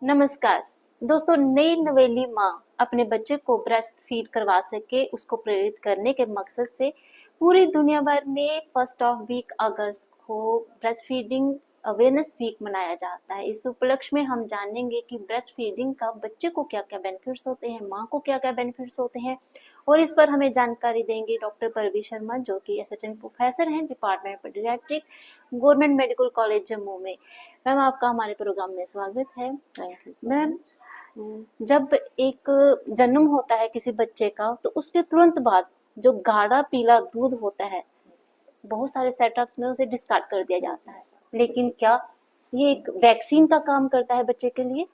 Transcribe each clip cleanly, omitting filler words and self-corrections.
नमस्कार दोस्तों। नई नवेली माँ अपने बच्चे को ब्रेस्ट फीड करवा सके, उसको प्रेरित करने के मकसद से पूरी दुनिया भर में फर्स्ट ऑफ वीक अगस्त को ब्रेस्ट फीडिंग अवेयरनेस वीक मनाया जाता है। इस उपलक्ष्य में हम जानेंगे कि ब्रेस्ट फीडिंग का बच्चे को क्या क्या बेनिफिट्स होते हैं, माँ को क्या क्या बेनिफिट्स होते हैं, और इस पर हमें जानकारी देंगे डॉक्टर परवीन शर्मा, जो कि असिस्टेंट प्रोफेसर हैं department paediatric, government medical college Jammu में। मैम, आपका हमारे प्रोग्राम में स्वागत है। थैंक यू मैम, जब एक जन्म होता है किसी बच्चे का, तो उसके तुरंत बाद जो गाढ़ा पीला दूध होता है, बहुत सारे सेटअप्स में उसे डिस्कार्ड कर दिया जाता है, लेकिन क्या ये एक वैक्सीन का काम करता है बच्चे के लिए?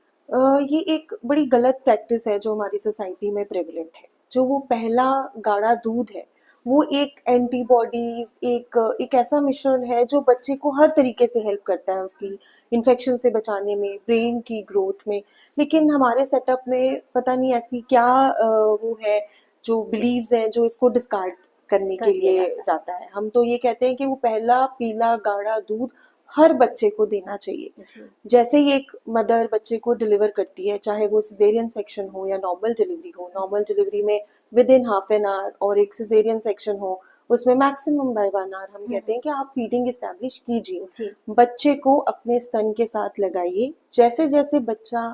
ये एक बड़ी गलत प्रैक्टिस है जो हमारी सोसाइटी में प्रेवलेंट है। जो वो पहला गाढ़ा दूध है वो एक एंटीबॉडीज एक ऐसा मिश्रण है जो बच्चे को हर तरीके से हेल्प करता है उसकी इन्फेक्शन से बचाने में, ब्रेन की ग्रोथ में। लेकिन हमारे सेटअप में पता नहीं ऐसी क्या वो है जो बिलीव्स हैं जो इसको डिस्कार्ड करने के लिए जाता है। हम तो ये कहते हैं कि वो पहला पीला गाढ़ा दूध हर बच्चे को देना चाहिए। जैसे ही एक मदर बच्चे को डिलीवर करती है, चाहे वो सिजेरियन सेक्शन हो या नॉर्मल डिलीवरी हो, नॉर्मल डिलीवरी में with in half an hour, और एक सिजेरियन सेक्शन हो उसमें मैक्सिमम बाय 1 आवर, हम कहते हैं कि आप फीडिंग एस्टैब्लिश कीजिए, बच्चे को अपने स्तन के साथ लगाइए। जैसे जैसे बच्चा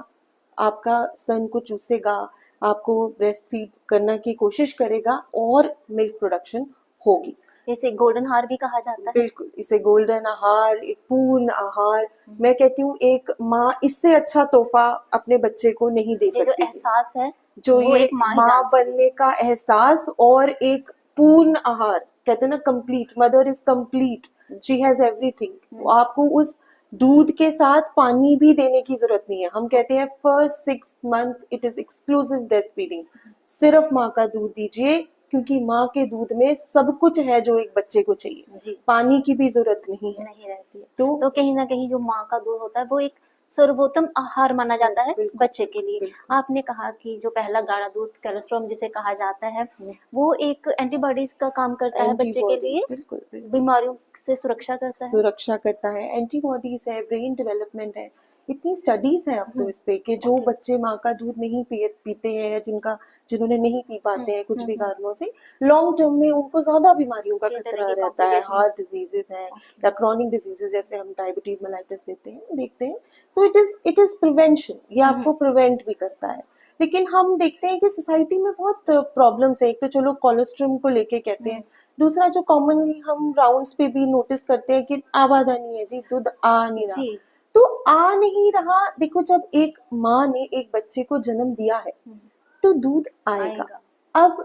आपका स्तन को चूसेगा, आपको ब्रेस्ट फीड करने की कोशिश करेगा और मिल्क प्रोडक्शन होगी। जैसे गोल्डन हार भी कहा जाता है। बिल्कुल, इसे गोल्डन आहार, एक पूर्ण आहार, मैं कहती हूँ एक माँ इससे अच्छा तोहफा अपने बच्चे को नहीं दे ये जो सकती। एहसास है जो वो ये एक माँ ही माँ जान सकती बनने का एहसास और एक पूर्ण आहार, कहते हैं ना complete, mother is complete, she has everything. आपको उस दूध के साथ पानी भी देने की जरूरत नहीं है। हम कहते हैं first 6 month it is exclusive breast feeding, सिर्फ माँ का दूध दीजिए, क्योंकि माँ के दूध में सब कुछ है जो एक बच्चे को चाहिए, पानी की भी जरूरत नहीं है, नहीं रहती है। तो कहीं ना कहीं जो माँ का दूध होता है वो एक सर्वोत्तम आहार माना जाता है बच्चे के लिए। आपने कहा कि जो पहला गाढ़ा दूध कोलेस्ट्रॉल जिसे कहा जाता है, वो एक एंटीबॉडीज का काम करता है बच्चे के लिए, बिल्कुल बीमारियों से सुरक्षा करता है, एंटीबॉडीज है, ब्रेन डेवलपमेंट है। इतनी स्टडीज हैं अब तो इस पे कि जो बच्चे माँ का दूध नहीं पीते हैं या जिन्होंने नहीं पी पाते हैं कुछ भी कारणों से, लॉन्ग टर्म में उनको ज्यादा बीमारियों का खतरा रहता है, हार्ट डिजीजेस हैं या क्रॉनिक डिजीजेस, जैसे हम डायबिटीज मेलाइटिस देखते हैं। तो इट इज प्रिवेंशन, ये आपको प्रिवेंट भी करता है। लेकिन हम देखते हैं कि सोसाइटी में बहुत प्रॉब्लम्स है। एक तो चलो कोलेस्ट्रॉल को लेके कहते हैं, दूसरा जो कॉमनली हम राउंड्स पे भी नोटिस करते हैं कि आवादानी है जी, दूध आ नहीं रहा। तो आ नहीं रहा, देखो जब एक माँ ने एक बच्चे को जन्म दिया है तो दूध आएगा। अब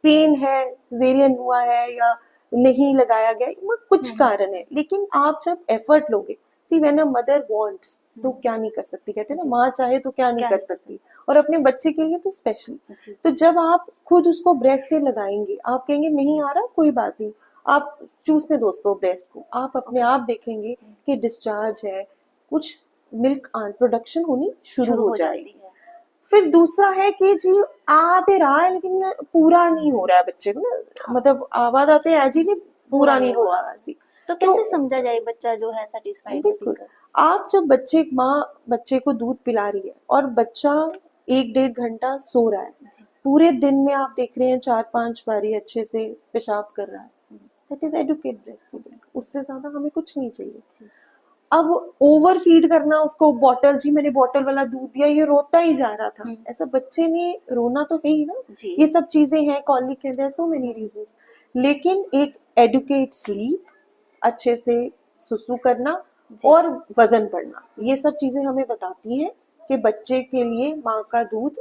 पेन है, सिजेरियन हुआ है या नहीं लगाया गया, कुछ कारण है, लेकिन आप जब एफर्ट लोगे, see when a mother wants तो क्या नहीं कर सकती, कहते हैं ना माँ चाहे तो क्या नहीं कर सकती, और अपने बच्चे के लिए तो स्पेशली। तो जब आप खुद उसको ब्रेस्ट से लगाएंगे, आप कहेंगे नहीं आ रहा कोई बात नहीं, आप चूसने दो उसको ब्रेस्ट को, आप अपने आप देखेंगे कि डिस्चार्ज है, कुछ मिल्क प्रोडक्शन होनी शुरू हो जाएगी। फिर दूसरा है कि जी आते रहा है लेकिन पूरा नहीं हो रहा है बच्चे को ना, मतलब आवाज आते हैं जी नहीं, पूरा नहीं हो रहा है। तो कैसे समझा जाए बच्चा जो है सेटिस्फाइड? बिल्कुल, आप जब माँ बच्चे को दूध पिला रही है और बच्चा 1-1.5 घंटा सो रहा है, पूरे दिन में आप देख रहे हैं 4-5 बारी अच्छे से पेशाब कर रहा है, that is educate breast feeding. उससे ज्यादा हमें कुछ नहीं चाहिए। अब ओवर फीड करना उसको, बॉटल, जी मैंने बॉटल वाला दूध दिया, ये रोता ही जा रहा था, ऐसा बच्चे ने रोना तो है ही ना। ये सब चीजें हैं, कॉलिक है, सो मेनी रीजंस। लेकिन एक एडुकेट स्लीप, अच्छे से सुसु करना और वजन बढ़ना, ये सब चीजें हमें बताती हैं कि बच्चे के लिए माँ का दूध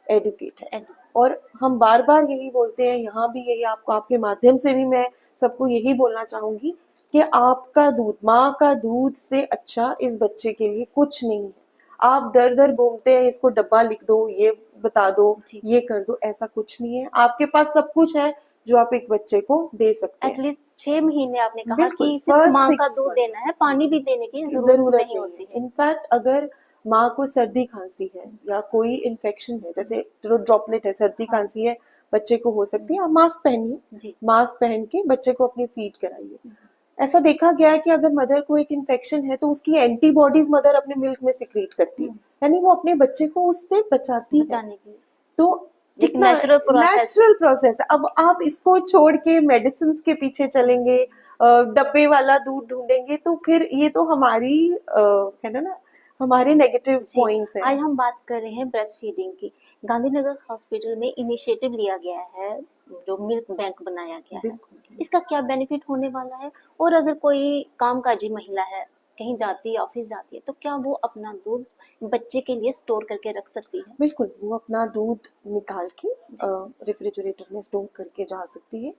एडुकेट है। और हम बार बार यही बोलते हैं, यहाँ भी यही आपको, आपके माध्यम से भी मैं सबको यही बोलना चाहूंगी कि आपका दूध, माँ का दूध से अच्छा इस बच्चे के लिए कुछ नहीं है। आप दर दर घूमते हैं, इसको डब्बा लिख दो, ये बता दो, ये कर दो, ऐसा कुछ नहीं है। आपके पास सब कुछ है जो आप एक बच्चे को दे सकते हैं। एटलीस्ट 6 महीने आपने कहा कि सिर्फ माँ का दूध देना है, पानी भी देने की जरूरत नहीं होती है। इनफैक्ट अगर माँ को सर्दी खांसी है या कोई इन्फेक्शन है, जैसे ड्रॉपलेट है, सर्दी खांसी है बच्चे को हो सकती है, आप मास्क पहनिए, मास्क पहन के बच्चे को अपनी फीड कराइए। ऐसा देखा गया है कि अगर मदर को एक इन्फेक्शन है तो उसकी एंटीबॉडीज मदर अपने मिल्क में सिक्रीट करती है, यानी वो अपने बच्चे को उससे बचाती है। बचाने की तो एक कितना नेचुरल प्रोसेस। Natural process. अब आप इसको छोड़ के मेडिसिन के पीछे चलेंगे, डब्बे वाला दूध ढूंढेंगे, तो फिर ये तो हमारी कहना ना हमारे नेगेटिव जी, पॉइंट्स हैं। आज हम बात कर रहे हैं ब्रेस्ट फीडिंग की। गांधीनगर हॉस्पिटल में इनिशिएटिव लिया गया है, जो मिल्क बैंक बनाया गया है, बिल्कुल इसका क्या बेनिफिट होने वाला है? और अगर कोई कामकाजी महिला है, कहीं जाती है, ऑफिस जाती है, तो क्या वो अपना दूध बच्चे के लिए स्टोर करके रख सकती है? बिल्कुल, वो अपना दूध निकाल के जी। रेफ्रिजरेटर में स्टोर करके जा सकती है।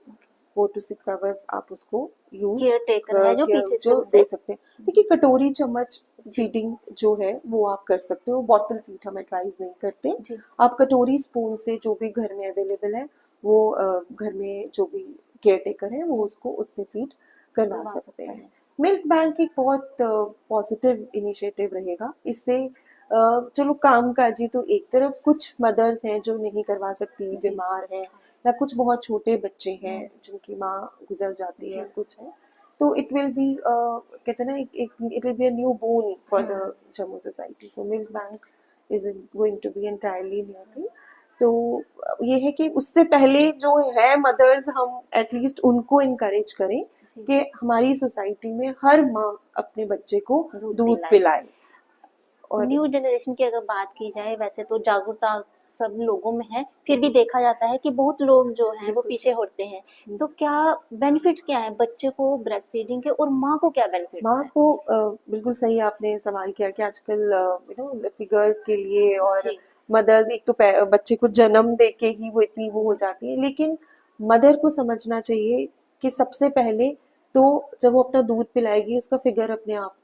4 to 6 आवर्स आप उसको यूज केयर टेकर है जो पीछे से जो उसे। दे सकते हैं। देखिए, कटोरी चम्मच जी। फीडिंग जो है वो आप कर सकते हो, बॉटल फीड हम एडवाइज नहीं करते। जी। आप कटोरी स्पून से जो भी घर में अवेलेबल है वो घर में जो भी केयर टेकर है वो उसको उससे फीड करवा करवा सकते सकता हैं। है। मिल्क बैंक एक बहुत पॉजिटिव इनिशिएटिव रहेगा। इससे चलो कामकाजी तो एक तरफ, कुछ मदर्स हैं जो नहीं करवा सकती, जी। बीमार हैं, या कुछ बहुत छोटे बच्चे हैं जिनकी माँ गुजर जाती है, जी। कुछ है, तो इट विल बी कहते हैं ना it will be a new boon for the Jammu society. So milk bank is going to be entirely new thing. तो ये है कि उससे पहले जो है मदर्स, हम एटलीस्ट उनको इनकरेज करें जी। कि हमारी सोसाइटी में हर माँ अपने बच्चे को दूध दूध पिलाए। पिलाए। और न्यू जनरेशन की अगर बात की जाए, वैसे तो जागरूकता सब लोगों में है, फिर भी देखा जाता है कि बहुत लोग जो हैं वो बिल्कुल पीछे हटते हैं। तो क्या बेनिफिट क्या है बच्चे को ब्रेस्ट फीडिंग के, और माँ को क्या बेनिफिट्स माँ हैं? को बिल्कुल सही आपने सवाल किया कि आजकल फिगर्स के लिए और जी। मदर्स एक तो बच्चे को जन्म दे के ही वो इतनी वो हो जाती है, लेकिन मदर को समझना चाहिए कि सबसे पहले तो जब वो अपना दूध पिलाएगी उसका फिगर अपने आप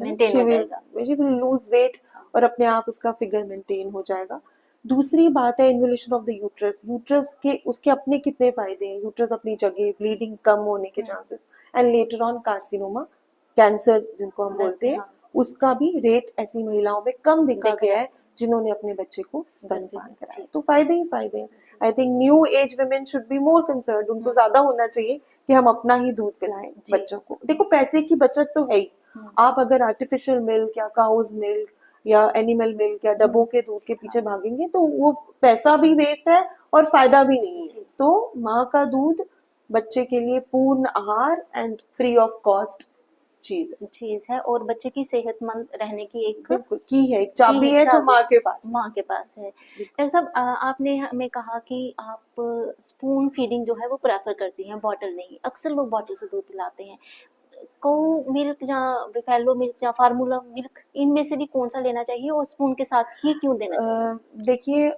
मेंटेन हो जाएगा। शी विल लूज वेट और अपने आप उसका फिगर मेंटेन हो जाएगा। दूसरी बात है involution of the uterus. Uterus के उसके अपने कितने फायदे हैं, यूट्रस अपनी जगह, ब्लीडिंग कम होने के chances, and later on carcinoma, cancer जिनको हम बोलते हैं, हाँ। उसका भी रेट ऐसी महिलाओं में कम देखा देखा गया जाता है जिन्होंने अपने बच्चे को ब्रेस्ट स्तनपान फीडिंग। कराया। जी। तो फायदे ही फायदे हैं। I think new age women should be more concern, उनको ज्यादा होना चाहिए कि हम अपना ही दूध पिलाएं जी। बच्चों को। देखो, पैसे की बचत तो है ही। आप अगर आर्टिफिशियल मिल्क या काउज मिल्क या एनिमल मिल्क या डब्बों के दूध के पीछे भागेंगे तो वो पैसा भी वेस्ट है और फायदा भी नहीं है। जी। तो माँ का दूध बच्चे के लिए पूर्ण आहार एंड फ्री ऑफ कॉस्ट चीज है, और बच्चे की सेहतमंद रहने की एक बिल्कुल की है, एक चाबी है जो माँ के पास है। माँ के पास है। डॉक्टर साहब, आपने हमें कहा कि आप स्पून फीडिंग जो है वो प्रेफर करती हैं, बॉटल नहीं। अक्सर लोग बॉटल से दूध पिलाते हैं। को मिल्क या बिफेलो मिल्क या फार्मूला मिल्क, इनमें से भी कौन सा लेना चाहिए, और स्पून के साथ ही क्यों देना चाहिए? देखिए,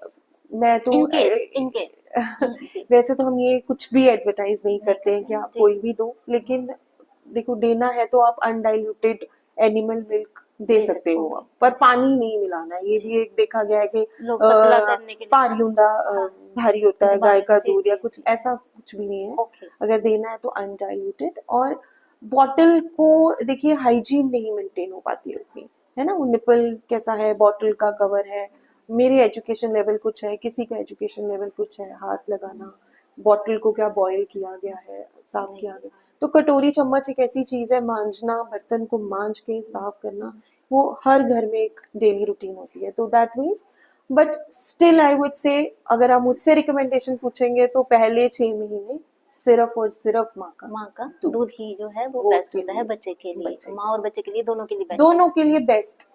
मैं तो इन केस जी। वैसे तो हम ये कुछ भी एडवर्टाइज नहीं नहीं करते हैं कि करते हैं। आप जी। कोई भी दो, लेकिन देखो, देना है तो आप अनडाइल्यूटेड एनिमल मिल्क दे दे सकते सकते हो हैं। आप, पर पानी नहीं मिलाना है। ये जी। भी एक देखा गया है कि लोग पतला करने के लिए पारियुंदा हाँ। भारी होता है गाय का जी। दूध या जी। कुछ, जी। ऐसा कुछ भी नहीं है। ओके। अगर देना है तो अनडाइल्यूटेड। और बॉटल को देखिए, हाइजीन नहीं मेंटेन हो पाती उतनी, है ना। वो निपल कैसा है, बॉटल का कवर है, मेरे एजुकेशन लेवल कुछ है, किसी का एजुकेशन लेवल कुछ है, हाथ लगाना, बॉटल को क्या बॉयल किया गया है, साफ किया गया। तो कटोरी चम्मच एक ऐसी चीज है, मांजना, बर्तन को मांज के साफ करना, वो हर घर में एक डेली रूटीन होती है। तो that means, but still I would say, अगर आप मुझसे रिकमेंडेशन पूछेंगे तो पहले 6 महीने सिर्फ और सिर्फ माँ का दूध ही जो है वो वो बेस्ट उसके होता है लिए, बच्चे के लिए, बच्चे माँ और बच्चे के लिए, दोनों के लिए बेस्ट दोनों है। के लिए बेस्ट।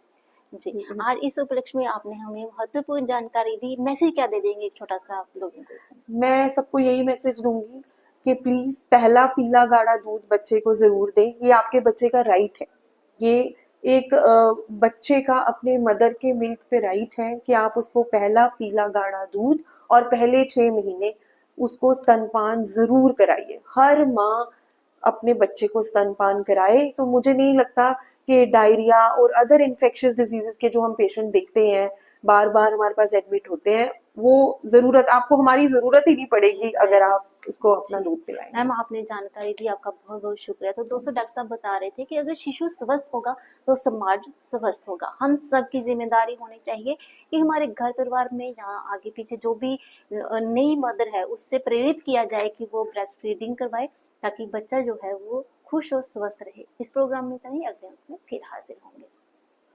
जी। आज इस उपलक्ष्य में आपने हमें महत्वपूर्ण जानकारी दी। मैसेज क्या दे देंगे एक छोटा सा आप लोगों को इसमें? मैं सबको यही मैसेज दूंगी कि प्लीज पहला पीला गाढ़ा दूध बच्चे को जरूर दें। ये आपके बच्चे का राइट है। ये एक बच्चे का अपने मदर के मिल्क पे राइट है कि आप उसको पहला पीला गाढ़ा दूध और पहले 6 महीने उसको स्तनपान जरूर कराइए। हर माँ अपने बच्चे को स्तनपान कराए। तो मुझे नहीं लगता कि डायरिया और अदर इन्फेक्शियस डिजीजेस के जो हम पेशेंट देखते हैं, बार बार हमारे पास एडमिट होते हैं, वो जरूरत आपको, हमारी जरूरत ही नहीं पड़ेगी अगर आप उसको अपना दूध पिलाएंगे। मैम, आपने जानकारी दी, आपका बहुत बहुत शुक्रिया। तो दोस्तों, डॉक्टर साहब बता रहे थे कि अगर शिशु स्वस्थ होगा तो समाज स्वस्थ होगा। हम सब की जिम्मेदारी होनी चाहिए कि हमारे घर परिवार में, जहाँ आगे पीछे जो भी नई मदर है, उससे प्रेरित किया जाए कि वो ब्रेस्ट फीडिंग करवाए, ताकि बच्चा जो है वो खुश और स्वस्थ रहे। इस प्रोग्राम में इतना ही, अगले अंक में फिर हाजिर होंगे।